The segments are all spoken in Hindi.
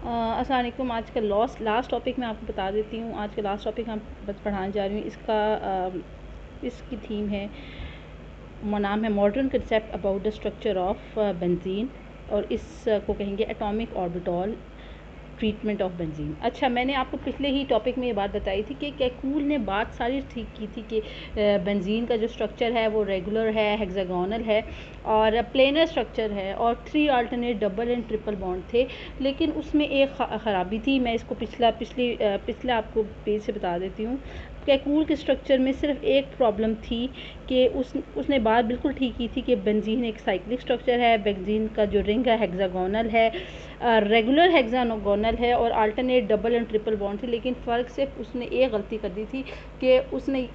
अस्सलाम वालेकुम। आज का लास्ट टॉपिक मैं आपको बता देती हूँ। आज का लास्ट टॉपिक हम बस पढ़ाने जा रही हूँ। इसकी थीम है, नाम है modern concept about the structure of benzene, और इसको कहेंगे atomic orbital treatment of benzene. अच्छा, मैंने आपको पिछले ही टॉपिक में ये बात बताई थी कि कैकूल ने बात सारी ठीक की थी कि बेंजीन का जो स्ट्रक्चर है वो रेगुलर है, हेक्सागोनल है और प्लेनर स्ट्रक्चर है, और 3 alternate double and triple bond थे। लेकिन उसमें एक ख़राबी थी। मैं इसको पिछले आपको पेज से बता देती हूँ। कैकूल के स्ट्रक्चर में सिर्फ एक प्रॉब्लम थी कि उसने बात बिल्कुल ठीक की थी कि बेंजीन एक साइक्लिक स्ट्रक्चर है, बेंजीन का जो रिंग है हेक्सागोनल है, रेगुलर हेक्सागोनल है और alternate double and triple bond थी। लेकिन फ़र्क सिर्फ उसने एक गलती कर दी थी कि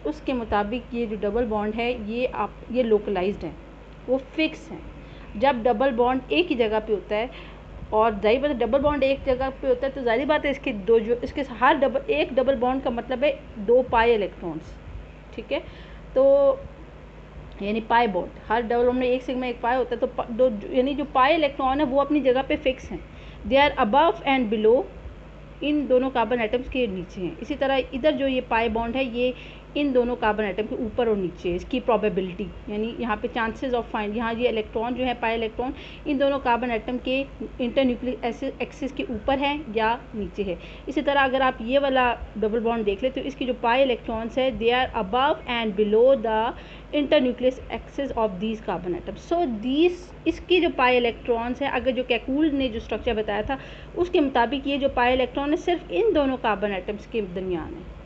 उसके मुताबिक ये जो डबल बॉन्ड है ये लोकलाइज्ड हैं, वो फिक्स हैं। जब डबल बॉन्ड एक ही जगह पे होता है, और जाहिर बात है डबल बॉन्ड एक जगह पे होता है तो जाहिर बात है इसके हर एक डबल बॉन्ड का मतलब है 2 पाई इलेक्ट्रॉन्स, ठीक है। तो यानी पाई बॉन्ड, हर डबल बॉन्ड में एक सिग्मा एक पाई होता है, तो यानी जो पाई इलेक्ट्रॉन है वो अपनी जगह पे फिक्स हैं। They are above and below, इन दोनों कार्बन एटम्स के नीचे हैं। इसी तरह इधर जो ये पाई बॉन्ड है ये इन दोनों कार्बन एटम के ऊपर और नीचे है। इसकी प्रोबेबिलिटी यानी यहाँ पे चांसेस ऑफ फाइंड, यहाँ ये इलेक्ट्रॉन जो है पाई इलेक्ट्रॉन इन दोनों कार्बन एटम के इंटरन्यूक्लियर एक्सिस के ऊपर है या नीचे है। इसी तरह अगर आप ये वाला डबल बॉन्ड देख ले तो इसकी जो पाई इलेक्ट्रॉन्स है they are above and below the internucleus axis of these carbon atoms. So इसकी जो पाई इलेक्ट्रॉन्स है, अगर जो कैकूल ने जो स्ट्रक्चर बताया था उसके मुताबिक ये जो पाई इलेक्ट्रॉन है सिर्फ इन दोनों कार्बन एटम्स के दरमियान है,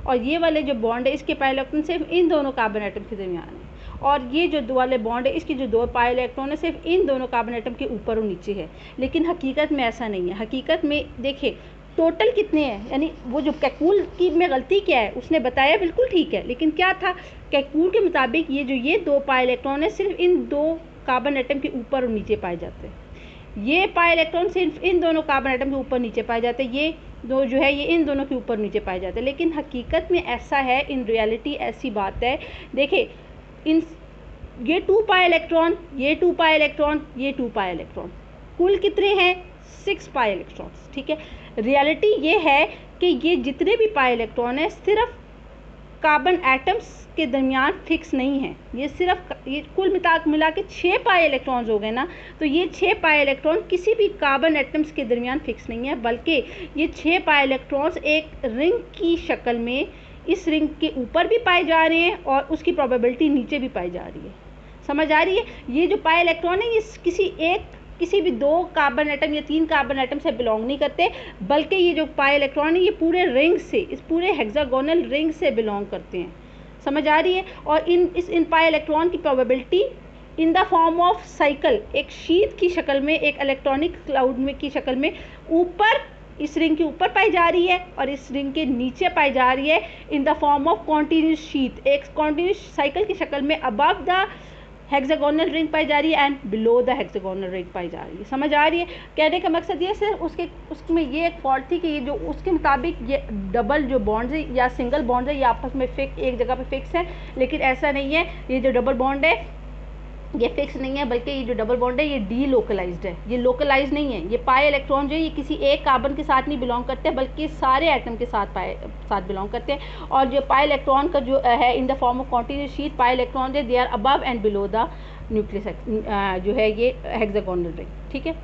और ये वाले जो बॉन्ड है इसके पाई इलेक्ट्रॉन सिर्फ इन दोनों कार्बन एटम के दरमियान है, और ये जो दो वाले बॉन्ड है इसकी जो 2 पाई इलेक्ट्रॉन है सिर्फ इन दोनों कार्बन एटम के ऊपर और नीचे है। लेकिन हकीकत में ऐसा नहीं है। हकीकत में देखिए टोटल कितने हैं, यानी वो जो कैकूल की में गलती क्या है, उसने बताया बिल्कुल ठीक है, लेकिन क्या था, कैकूल के मुताबिक ये 2 पाई इलेक्ट्रॉन है सिर्फ इन 2 कार्बन एटम के ऊपर और नीचे पाए जाते हैं। ये पाई इलेक्ट्रॉन सिर्फ इन दोनों कार्बन एटम के ऊपर नीचे पाए जाते हैं, ये दो जो है ये इन दोनों के ऊपर नीचे पाए जाते हैं। लेकिन हकीकत में ऐसा है, इन रियलिटी ऐसी बात है। देखिए ये 2 पाई इलेक्ट्रॉन, ये 2 पाई इलेक्ट्रॉन, ये 2 पाई इलेक्ट्रॉन, कुल कितने हैं 6 पाई इलेक्ट्रॉन्स, ठीक है। रियलिटी ये है कि ये जितने भी पाई इलेक्ट्रॉन है सिर्फ कार्बन एटम्स के दरमियान फिक्स नहीं है। ये कुल मिला के 6 पाई इलेक्ट्रॉन्स हो गए ना, तो ये 6 पाई इलेक्ट्रॉन किसी भी कार्बन एटम्स के दरमियान फिक्स नहीं है, बल्कि ये 6 पाई इलेक्ट्रॉन्स एक रिंग की शक्ल में इस रिंग के ऊपर भी पाए जा रहे हैं और उसकी प्रोबेबिलिटी नीचे भी पाई जा रही है। समझ आ रही है? ये जो पाई इलेक्ट्रॉन है ये किसी भी 2 कार्बन एटम या 3 कार्बन एटम से बिलोंग नहीं करते, बल्कि ये जो पाई इलेक्ट्रॉन है ये पूरे रिंग से, इस पूरे हेक्सागोनल रिंग से बिलोंग करते हैं। समझ आ रही है? और इन पाई इलेक्ट्रॉन की probability in the form of cycle, एक शीट की शक्ल में, एक इलेक्ट्रॉनिक क्लाउड में की शक्ल में ऊपर इस रिंग के ऊपर पाई जा रही है और इस रिंग के नीचे पाई जा रही है in the form of continuous sheet, एक कॉन्टिन्यूस साइकिल की शक्ल में अबव द हेक्सागोनल रिंग पाई जा रही है and below the hexagonal ring पाई जा रही है। समझ आ रही है? कहने का मकसद ये सिर्फ उसमें ये एक फॉल्ट थी कि ये जो उसके मुताबिक ये डबल जो बॉन्ड है या सिंगल बॉन्ड है ये आपस में एक जगह पे फिक्स है, लेकिन ऐसा नहीं है। ये जो डबल बॉन्ड है ये फिक्स नहीं है, बल्कि ये जो डबल बॉन्ड है ये डी लोकलाइज्ड है, ये लोकलाइज नहीं है। ये पाई इलेक्ट्रॉन जो है ये किसी एक कार्बन के साथ नहीं बिलोंग करते, बल्कि सारे एटम के साथ बिलोंग करते हैं। और जो पाई इलेक्ट्रॉन का जो है in the form of continuous sheet pi electron they are above and below the nucleus जो है ये हेक्सागोनल रिंग, ठीक है।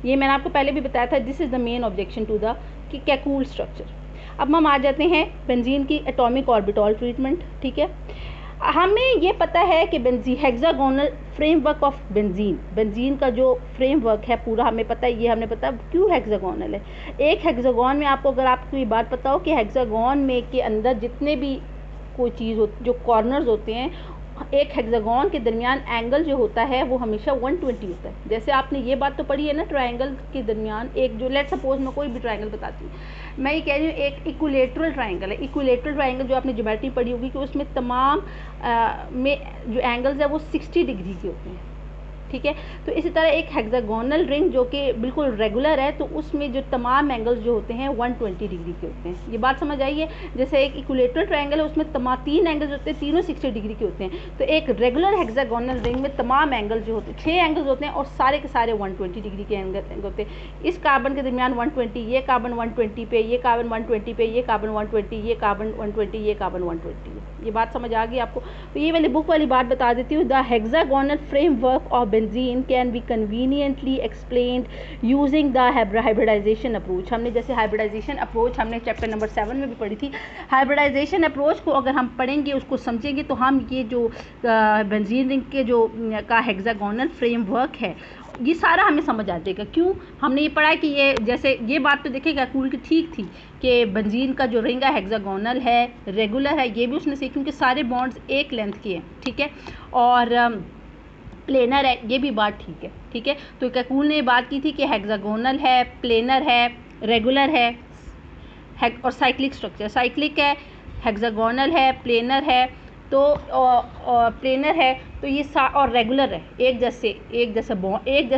ये मैंने आपको पहले भी बताया था, this is the main objection to the Kekule structure. अब हम आ जाते हैं बेंजीन की एटॉमिक ऑर्बिटल ट्रीटमेंट, ठीक है। हमें ये पता है कि हेक्सागोनल फ्रेमवर्क ऑफ बेंजीन का जो फ्रेमवर्क है पूरा हमें पता है। ये हमें पता है क्यों हेक्सागोनल है। एक हेक्सागोन में अगर आपको ये बात पता हो कि हेक्सागोन में के अंदर जितने भी कोई चीज़ जो कॉर्नर्स होते हैं, एक हेक्सागोन के दरमियान एंगल जो होता है वो हमेशा 120 होता है। जैसे आपने ये बात तो पढ़ी है ना, ट्रायंगल के दरमियान एक जो, लेट सपोज मैं कोई भी ट्रायंगल बताती हूँ, मैं ये कह रही हूँ एक इक्विलेटरल ट्रायंगल है। इक्विलेटरल ट्रायंगल जो आपने ज्योमेट्री पढ़ी होगी कि उसमें तमाम में जो एंगल्स है वो 60 डिग्री के होते हैं, ठीक है। तो इसी तरह एक हेक्सागोनल रिंग जो कि बिल्कुल रेगुलर है, तो उसमें जो तमाम एंगल्स जो होते हैं 120 डिग्री के होते हैं। ये बात समझ आई है। जैसे एक इक्विलेटरल ट्रायंगल है, उसमें तमाम 3 एंगल्स होते हैं, तीनों 60 डिग्री के होते हैं। तो एक रेगुलर हेक्सागोनल रिंग में तमाम एंगल्स जो होते हैं 6 एंगल्स होते हैं और सारे के सारे 120 डिग्री के एंगल होते हैं। इस कार्बन के दरमियान 120, ये कार्बन 120 पे, ये कार्बन 120 पे, ये कार्बन 120, ये कार्बन 120, ये कार्बन 120। ये बात समझ आ गई आपको। तो ये वाली बुक वाली बात बता देती हूँ। The hexagonal framework of benzene can be conveniently explained using the hybridisation approach. हमने जैसे हाइब्रिडाइजेशन अप्रोच हमने चैप्टर नंबर 7 में भी पढ़ी थी। हाइब्रिडाइजेशन अप्रोच को अगर हम पढ़ेंगे, उसको समझेंगे, तो हम ये जो बेंजीन रिंग के जो का हेक्सागोनल फ्रेमवर्क है, ये सारा हमें समझ आ जाएगा। क्यों? हमने ये पढ़ा है कि ये जैसे ये बात तो देखिएगा कूल की ठीक थी कि बेंजीन का जो रिंग है हेक्सागोनल है, रेगुलर है। ये भी उसने सीखी क्योंकि सारे बॉन्ड्स एक लेंथ के हैं, ठीक है, और प्लेनर है, ये भी बात ठीक है, ठीक है। तो कैकूल ने बात की थी कि हेक्सागोनल है, प्लेनर है, रेगुलर है और साइक्लिक स्ट्रक्चर। साइक्लिक है, हेक्सागोनल है, प्लेनर है, तो प्लेनर है, तो ये और रेगुलर है, एक जैसे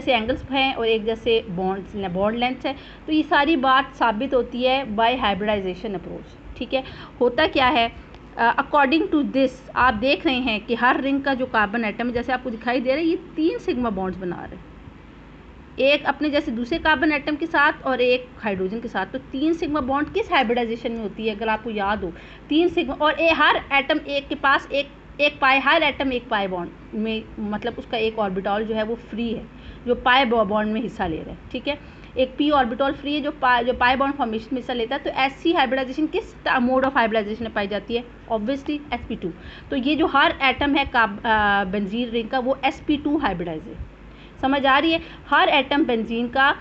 एंगल्स हैं और एक जैसे बॉन्ड लेंथ है। तो ये सारी बात साबित होती है बाय हाइब्रिडाइजेशन अप्रोच, ठीक है। होता क्या है, अकॉर्डिंग टू दिस आप देख रहे हैं कि हर रिंग का जो कार्बन एटम जैसे आपको दिखाई दे रहा है, ये 3 सिग्मा बॉन्ड्स बना रहे हैं, एक अपने जैसे दूसरे कार्बन एटम के साथ और एक हाइड्रोजन के साथ। तो 3 सिग्मा बॉन्ड किस हाइब्रिडाइजेशन में होती है, अगर आपको याद हो, 3 सिग्मा, और हर एटम एक के पास एक पाई, हर एटम एक पाई बॉन्ड में, मतलब उसका एक ऑर्बिटॉल जो है वो फ्री है, जो पाई बॉन्ड में हिस्सा ले रहा है, ठीक है। एक पी ऑर्बिटॉल फ्री है जो पाई बॉन्ड फॉर्मेशन में हिस्सा लेता है। तो ऐसी हाइब्रिडाइजेशन किस मोड ऑफ हाइब्रिडाइजेशन में पाई जाती है? Obviously sp2। तो ये जो हर एटम है बेंजीन रिंग का, वो sp2 हाइब्रिडाइज है। समझ आ रही है? हर एटम बेंजीन का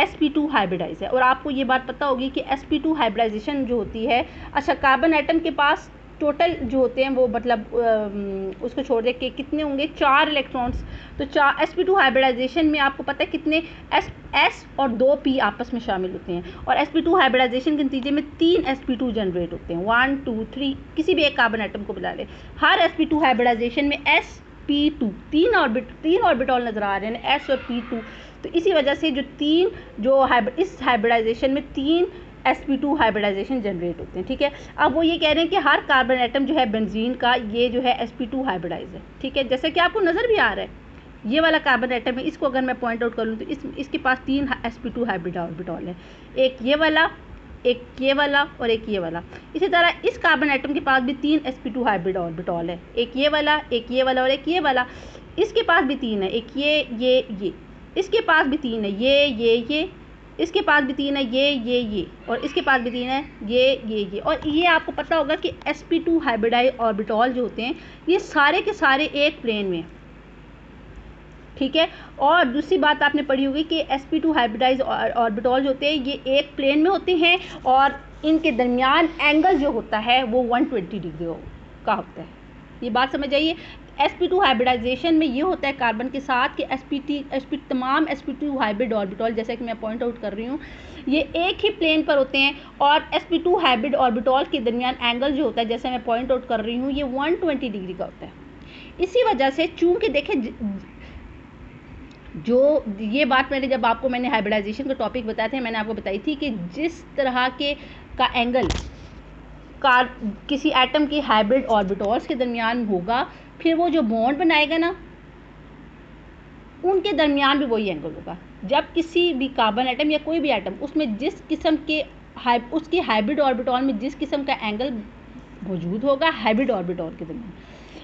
sp2 हाइब्रिडाइज है। और आपको ये बात पता होगी कि sp2 हाइब्रिडाइजेशन जो होती है, अच्छा, कार्बन एटम के पास टोटल जो होते हैं वो मतलब उसको छोड़ दे के कितने होंगे, 4 इलेक्ट्रॉन्स। तो 4 sp2 हाइब्रिडाइजेशन में आपको पता है कितने s और 2 p आपस में शामिल होते हैं, और sp2 हाइब्रिडाइजेशन के नतीजे में 3 sp2 जनरेट होते हैं, 1 2 3, किसी भी एक कार्बन एटम को बुला ले। हर sp2 हाइब्रिडाइजेशन में sp2 तीन ऑर्बिटॉल नजर आ रहे हैं, s और p2। तो इसी वजह से इस हाइब्रिडाइजेशन में 3 sp2 हाइब्रिडाइजेशन जनरेट होते हैं, ठीक है। अब वो ये कह रहे हैं कि हर कार्बन एटम जो है बेंजीन का, ये जो है sp2 हाइब्रिडाइज है, ठीक है। जैसे कि आपको नज़र भी आ रहा है, ये वाला कार्बन एटम है, इसको अगर मैं पॉइंट आउट करूँ तो इसके पास 3 sp2 हाइब्रिड ऑर्बिटॉल है, एक ये वाला, एक ये वाला और एक ये वाला। इसी तरह इस कार्बन एटम के पास भी 3 sp2 हाइब्रिड ऑर्बिटॉल है, एक ये वाला, एक ये वाला और एक ये वाला। इसके पास भी 3 है, एक ये, इसके पास भी 3 है, ये, इसके पास भी 3 है, ये, और इसके पास भी 3 है, ये। और ये आपको पता होगा कि sp2 हाइब्रिडाइज ऑर्बिटॉल जो होते हैं, ये सारे के सारे एक प्लेन में, ठीक है। और दूसरी बात आपने पढ़ी होगी कि sp2 हाइब्रिडाइज ऑर्बिटॉल जो होते हैं, ये एक प्लेन में होते हैं और इनके दरमियान एंगल जो होता है वो 120 डिग्री का होता है। ये बात समझ आइए। sp2 हाइब्रिडाइजेशन में ये होता है कार्बन के साथ कि तमाम sp2 हाइब्रिड ऑर्बिटॉल, जैसे कि मैं पॉइंट आउट कर रही हूँ, ये एक ही प्लेन पर होते हैं और sp2 हाइब्रिड ऑर्बिटॉल के दरमियान एंगल जो होता है, जैसे मैं पॉइंट आउट कर रही हूँ, ये 120 डिग्री का होता है। इसी वजह से चूँकि देखें, जो ये बात मैंने हाइब्रिडाइजेशन का टॉपिक बताया था, मैंने आपको बताई थी कि जिस तरह का एंगल किसी एटम की हाइब्रिड ऑर्बिटॉल्स के दरमियान होगा, फिर वो जो बॉन्ड बनाएगा ना, उनके दरमियान भी वही एंगल होगा। जब किसी भी कार्बन एटम या कोई भी एटम उसमें जिस किस्म के उसके हाइब्रिड ऑर्बिटॉल में जिस किस्म का एंगल मौजूद होगा हाइब्रिड ऑर्बिटॉल के दरमियान,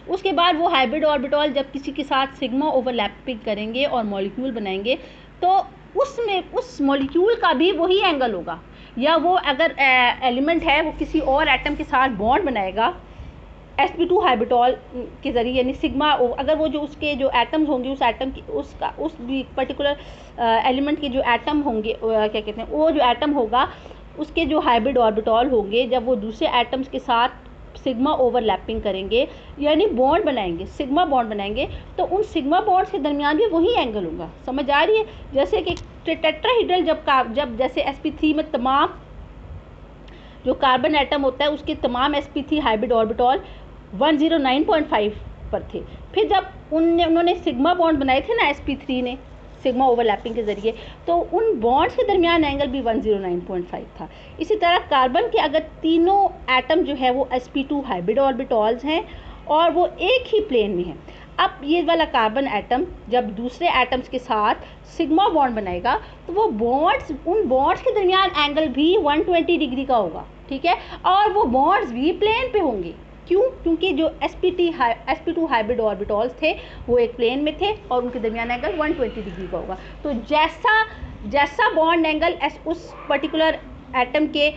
उसके बाद वो हाइब्रिड ऑर्बिटॉल जब किसी के साथ सिग्मा ओवरलैपिंग करेंगे और मॉलिक्यूल बनाएंगे, तो उसमें उस मॉलिक्यूल का भी वही एंगल होगा। या वो अगर एलिमेंट है, वो किसी और एटम के साथ बॉन्ड बनाएगा sp2 हाइब्रिडॉल के ज़रिए, यानी सिग्मा, अगर वो जो उसके जो एटम्स होंगे, उस एटम की उस पर्टिकुलर एलिमेंट के जो एटम होंगे, क्या कहते हैं, वो जो एटम होगा उसके जो हाइब्रिड ऑर्बिटॉल होंगे, जब वो दूसरे एटम्स के साथ सिग्मा ओवरलैपिंग करेंगे, यानी बॉन्ड बनाएंगे, सिग्मा बॉन्ड बनाएंगे, तो उन सिग्मा बॉन्ड्स के दरमियान भी वही एंगल होगा। समझ आ रही है? जैसे कि टेट्राहीड्रल जब जैसे sp3 में तमाम जो कार्बन एटम होता है, उसके तमाम sp3 हाइब्रिड ऑर्बिटॉल 109.5 पर थे। फिर जब उन्होंने सिग्मा बॉन्ड बनाए थे ना sp3 ने सिग्मा ओवरलैपिंग के ज़रिए, तो उन बॉन्ड्स के दरमियान एंगल भी 109.5 था। इसी तरह कार्बन के अगर तीनों एटम जो है वो sp2 हाइब्रिड ऑर्बिटॉल्स हैं और वो एक ही प्लेन में हैं। अब ये वाला कार्बन एटम जब दूसरे एटम्स के साथ सिग्मा बॉन्ड बनाएगा तो वो बॉन्ड्स उन बॉन्ड्स के दरमियान एंगल भी 120 डिग्री का होगा, ठीक है, और वो बॉन्ड्स भी प्लेन पे होंगे। क्यों? क्योंकि जो sp2 हाइब्रिड ऑर्बिटॉल्स थे वो एक प्लेन में थे और उनके दरमियान एंगल 120 डिग्री का होगा। तो जैसा बॉन्ड एंगल उस पर्टिकुलर एटम के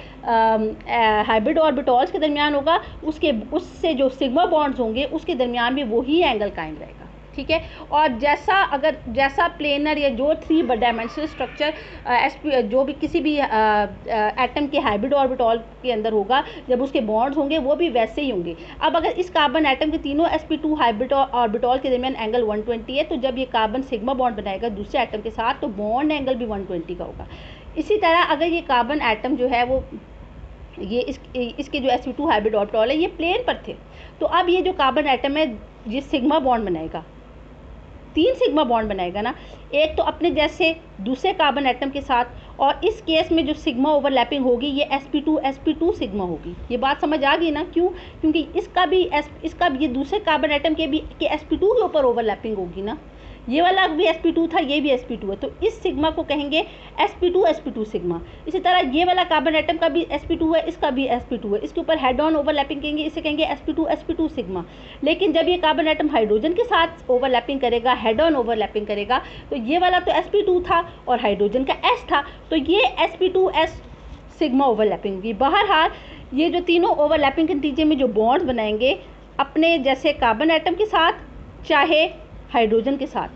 हाइब्रिड ऑर्बिटॉल्स के दरमियान होगा, उससे जो सिग्मा बॉन्ड्स होंगे उसके दरमियान भी वही एंगल कायम रहेगा, ठीक है। और जैसा प्लेनर या जो 3 डायमेंशनल स्ट्रक्चर जो भी किसी भी एटम के हाइब्रिड ऑर्बिटॉल के अंदर होगा, जब उसके बॉन्ड्स होंगे वो भी वैसे ही होंगे। अब अगर इस कार्बन एटम के तीनों sp2 हाइब्रिड ऑर्बिटॉल के दरमियान एंगल 120 है, तो जब ये कार्बन सिग्मा बॉन्ड बनाएगा दूसरे एटम के साथ तो बॉन्ड एंगल भी 120 का होगा। इसी तरह अगर ये कार्बन एटम जो है वो इसके जो sp2 हाइब्रिड ऑर्बिटॉल है ये प्लेन पर थे, तो अब ये जो कार्बन एटम है ये सिग्मा बॉन्ड बनाएगा, 3 सिग्मा बॉन्ड बनाएगा ना, एक तो अपने जैसे दूसरे कार्बन एटम के साथ, और इस केस में जो सिग्मा ओवरलैपिंग होगी ये sp2 सिग्मा होगी। ये बात समझ आ गई ना? क्यों? क्योंकि इसका भी ये दूसरे कार्बन एटम के sp2 के ऊपर ओवरलैपिंग होगी ना। ये वाला भी sp2 था, ये भी sp2 है, तो इस सिग्मा को कहेंगे sp2 सिग्मा। इसी तरह ये वाला कार्बन एटम का भी sp2 है, इसका भी sp2 है, इसके ऊपर हेड ऑन ओवरलैपिंग कहेंगे, इसे कहेंगे sp2 सिग्मा। लेकिन जब ये कार्बन एटम हाइड्रोजन के साथ ओवरलैपिंग करेगा, हेड ऑन ओवरलैपिंग करेगा, तो ये वाला तो sp2 था और हाइड्रोजन का s था, तो ये sp2s सिग्मा ओवरलैपिंग होगी। बहरहाल ये जो तीनों ओवरलैपिंग के नतीजे में जो बॉन्ड्स बनाएंगे अपने जैसे कार्बन एटम के साथ चाहे हाइड्रोजन के साथ,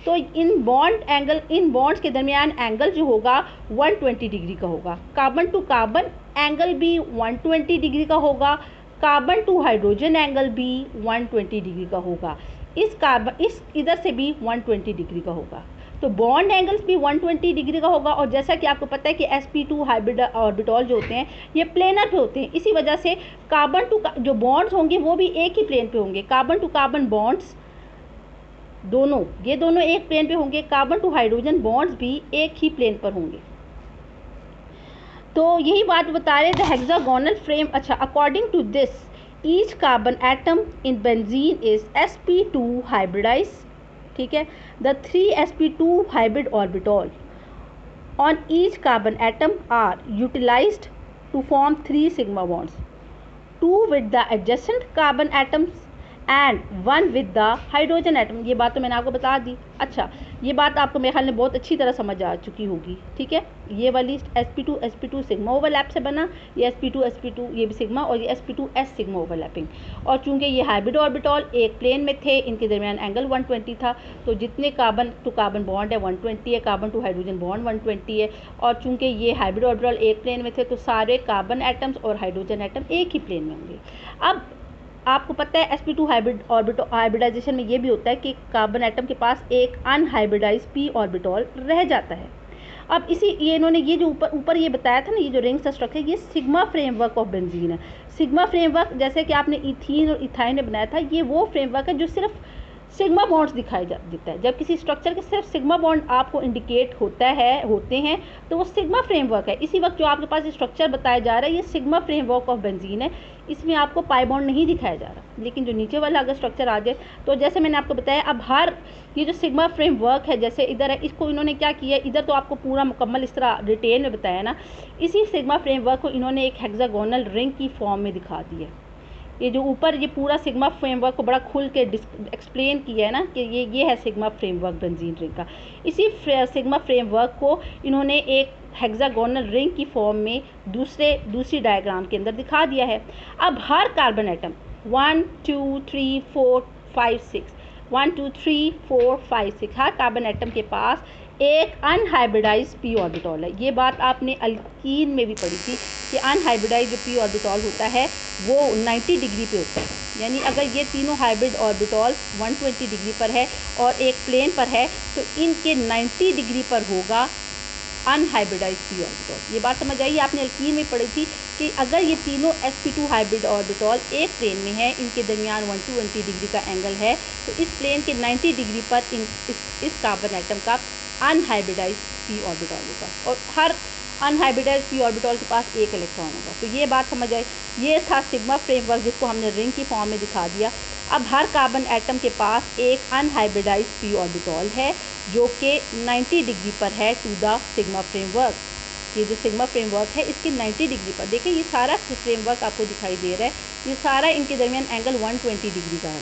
तो इन बॉन्ड्स के दरमियान एंगल जो होगा 120 डिग्री का होगा। कार्बन टू कार्बन एंगल भी 120 डिग्री का होगा, कार्बन टू हाइड्रोजन एंगल भी 120 डिग्री का होगा, इस इधर से भी 120 डिग्री का होगा। तो बॉन्ड एंगल्स भी 120 डिग्री का होगा। और जैसा कि आपको पता है कि sp2 हाइब्रिड ऑर्बिटॉल जो होते हैं ये प्लेनर पे होते हैं, इसी वजह से कार्बन टू जो बॉन्ड्स होंगे वो भी एक ही प्लेन पे होंगे। कार्बन टू कार्बन बॉन्ड्स ये दोनों एक प्लेन पे होंगे, कार्बन टू हाइड्रोजन बॉन्ड्स भी एक ही प्लेन पर होंगे। तो यही बात बता रहे द हेक्सागोनल फ्रेम। अच्छा, according to this each carbon atom in benzene is sp2 hybridise, ठीक है। The 3 sp2 hybrid orbital on each carbon atom are utilised to form 3 sigma bonds, 2 with the adjacent carbon atoms and 1 with the hydrogen atom. ये बात तो मैंने आपको बता दी। अच्छा, ये बात आपको मेरे ख्याल में बहुत अच्छी तरह समझ आ चुकी होगी, ठीक है। ये वाली sp2 सिग्मा ओवरलैप से बना, ये sp2 ये भी सिग्मा, और ये sp2s सिग्मा ओवरलैपिंग। और चूंकि ये हाइब्रिड ऑर्बिटॉल एक प्लेन में थे, इनके दरमियान एंगल 120 था, तो जितने कार्बन टू कार्बन बॉन्ड है 120 है, कार्बन टू हाइड्रोजन बॉन्ड 120 है। और चूंकि ये हाइब्रिड ऑर्बिटॉल एक प्लेन में थे तो सारे कार्बन एटम्स और हाइड्रोजन एटम एक ही प्लेन में होंगे। अब आपको पता है sp2 हाइब्रिडाइजेशन में ये भी होता है कि कार्बन एटम के पास एक अनहाइब्रिडाइज p ऑर्बिटॉल रह जाता है। अब ये इन्होंने ये जो ऊपर ये बताया था ना, ये जो रिंग्स का स्ट्रक्चर, ये सिग्मा फ्रेमवर्क ऑफ बेंजीन है। सिग्मा फ्रेमवर्क जैसे कि आपने इथीन और इथाइन में बनाया था, ये वो फ्रेमवर्क है जो सिर्फ सिग्मा बॉन्ड्स दिखाई देता है। जब किसी स्ट्रक्चर के सिर्फ सिग्मा बॉन्ड आपको इंडिकेट होते हैं तो वो सिग्मा फ्रेमवर्क है। इसी वक्त जो आपके पास स्ट्रक्चर बताया जा रहा है ये सिग्मा फ्रेमवर्क ऑफ बेंजीन है, इसमें आपको पाई बॉन्ड नहीं दिखाया जा रहा। लेकिन जो नीचे वाला अगर स्ट्रक्चर आ जाए तो जैसे मैंने आपको बताया, अब हर ये जो सिग्मा फ्रेमवर्क है जैसे इधर है, इसको इन्होंने क्या किया, इधर तो आपको पूरा मुकम्मल इस तरह डिटेल में बताया ना, इसी सिग्मा फ्रेमवर्क को इन्होंने एक हेक्सागोनल रिंग की फॉर्म में दिखा दिया। ये जो ऊपर ये पूरा सिग्मा फ्रेमवर्क को बड़ा खुल के एक्सप्लेन किया है ना कि ये है सिग्मा फ्रेमवर्क बेंजीन रिंग का। इसी सिग्मा फ्रेमवर्क को इन्होंने एक हेक्सागोनल रिंग की फॉर्म में दूसरी डायग्राम के अंदर दिखा दिया है। अब हर कार्बन एटम 1 2 3 4 5 6 1 2 3 4 5 6 हर कार्बन एटम के पास एक अनहाइब्रिडाइज p ऑर्बिटॉल है। ये बात आपने अल्कीन में भी पढ़ी थी कि अनहाइब्रिडाइज जो p ऑर्बिटॉल होता है वो 90 डिग्री पे होता है। यानी अगर ये तीनों हाइब्रिड ऑर्बिटॉल 120 डिग्री पर है और एक प्लेन पर है तो इनके 90 डिग्री पर होगा अनहाइब्रिडाइज पी ऑर्बिटल। ये बात समझ आई, आपने एल्कीन में पढ़ी थी कि अगर ये तीनों sp2 हाइब्रिड ऑर्बिटल एक प्लेन में है, इनके दरमियान 120 डिग्री का एंगल है, तो इस प्लेन के 90 डिग्री पर इस कार्बन एटम का अनहाइब्रिडाइज पी ऑर्बिटल होगा और हर अनहाइब्रिडाइज पी ऑर्बिटल के पास एक इलेक्ट्रॉन होगा। तो ये बात समझ आई। ये था सिग्मा फ्रेमवर्क जिसको हमने रिंग की फॉर्म में दिखा दिया। अब हर कार्बन एटम के पास एक अनहाइब्रिडाइज पी ऑर्बिटल है जो कि 90 डिग्री पर है टू द सिग्मा फ्रेमवर्क। ये जो सिग्मा फ्रेमवर्क है इसके 90 डिग्री पर, देखिए ये सारा फ्रेमवर्क आपको दिखाई दे रहा है, ये सारा इनके दरमियान एंगल 120 डिग्री का है।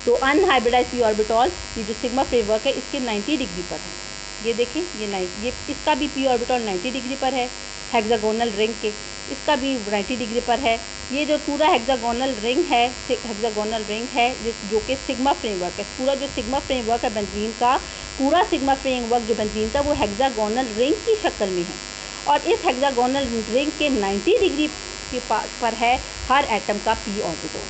तो अनहाइब्रिडाइज पी ऑर्बिटल ये जो सिग्मा फ्रेमवर्क है इसके 90 डिग्री पर है। ये देखें ये इसका भी पी ऑर्बिटल 90 डिग्री पर है हेक्सागोनल रिंग के, इसका भी 90 डिग्री पर है। ये जो पूरा हेक्सागोनल रिंग है जो कि सिग्मा फ्रेमवर्क है, पूरा जो सिग्मा फ्रेमवर्क है बेंजीन का, पूरा सिग्मा फ्रेमवर्क जो बेंजीन का वो हेक्सागोनल रिंग की शक्ल में है और इस हेक्सागोनल रिंग के 90 डिग्री के पर है हर एटम का p orbital,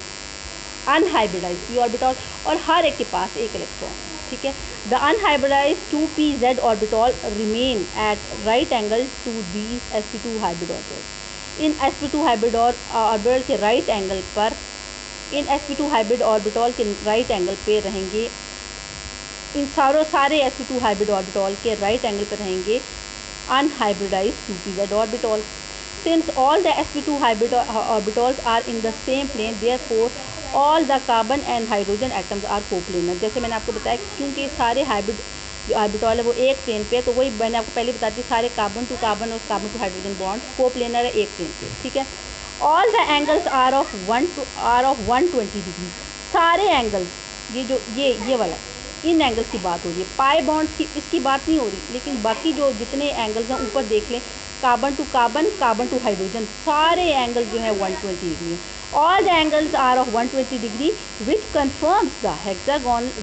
unhybridised p orbital, और हर एक के पास एक इलेक्ट्रॉन। ठीक है, the unhybridised 2pz orbital remain at right angle to these sp2 hybrid orbital. इन sp2 हाइब्रिड ऑर्बिटल के राइट एंगल पर, इन sp2 हाइब्रिड ऑर्बिटल के राइट एंगल पे रहेंगे, इन सारे sp2 हाइब्रिड ऑर्बिटल के राइट एंगल पर रहेंगे unhybridised 2pz orbital. Since all the sp2 hybrid orbitals are in the same plane, therefore all the carbon and hydrogen atoms are coplanar। जैसे मैंने आपको बताया क्योंकि सारे हाइब्रिड जो ऑर्बिटल है वो एक प्लेन पे है, तो वही मैंने आपको पहले बता दी, सारे कार्बन टू कार्बन और carbon to hydrogen bond coplanar है एक प्लेन पे। ठीक है, all the angles are of 120 degree. सारे एंगल्स ये वाला इन एंगल्स की बात हो रही है, पाई बॉन्ड्स की इसकी बात नहीं हो रही, लेकिन बाकी जो जितने एंगल्स हैं ऊपर देख लें, carbon to carbon, carbon to hydrogen, सारे एंगल जो है 120 डिग्री है। All the angles are of 120 degree which confirms the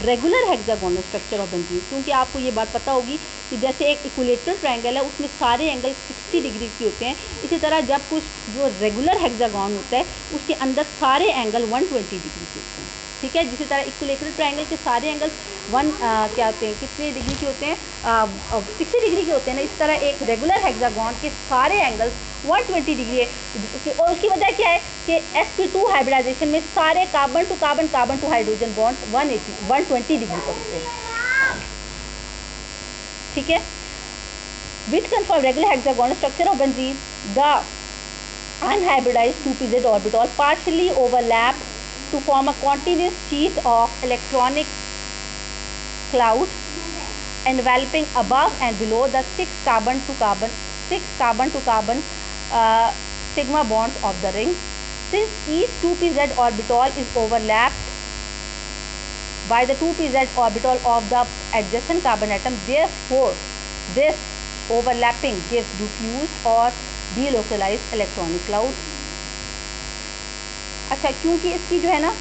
regular hexagonal structure of benzene. क्योंकि आपको ये बात पता होगी कि जैसे एक इक्विलेटरल ट्रायंगल है उसमें सारे एंगल 60 डिग्री के होते हैं, इसी तरह जब कुछ जो रेगुलर हेक्सागोन होता है उसके अंदर सारे एंगल 120 डिग्री के होते हैं। ठीक है, जिसी तरह इक्विलेटरल ट्रायंगल के सारे एंगल्स क्या होते हैं, कितने डिग्री के होते हैं, 60 डिग्री के होते हैं ना, इस तरह एक रेगुलर हेक्सागोन के सारे एंगल्स 120 डिग्री है। और उसकी वजह क्या है कि sp2 हाइब्रिडाइजेशन में सारे carbon to carbon, carbon to hydrogen bond 120 degree पर होते हैं। ठीक है, which confirm regular hexagonal structure of benzene, the unhybridized 2pz orbital partially overlap to form a continuous sheet of electronic cloud enveloping above and below the 6 carbon to carbon sigma bonds of the ring. Since each 2pz orbital is overlapped by the 2pz orbital of the adjacent carbon atom, therefore this overlapping gives diffuse or delocalized electronic cloud। अच्छा, क्योंकि इसकी जो है ना,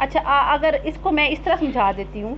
अच्छा अगर इसको मैं इस तरह समझा देती हूँ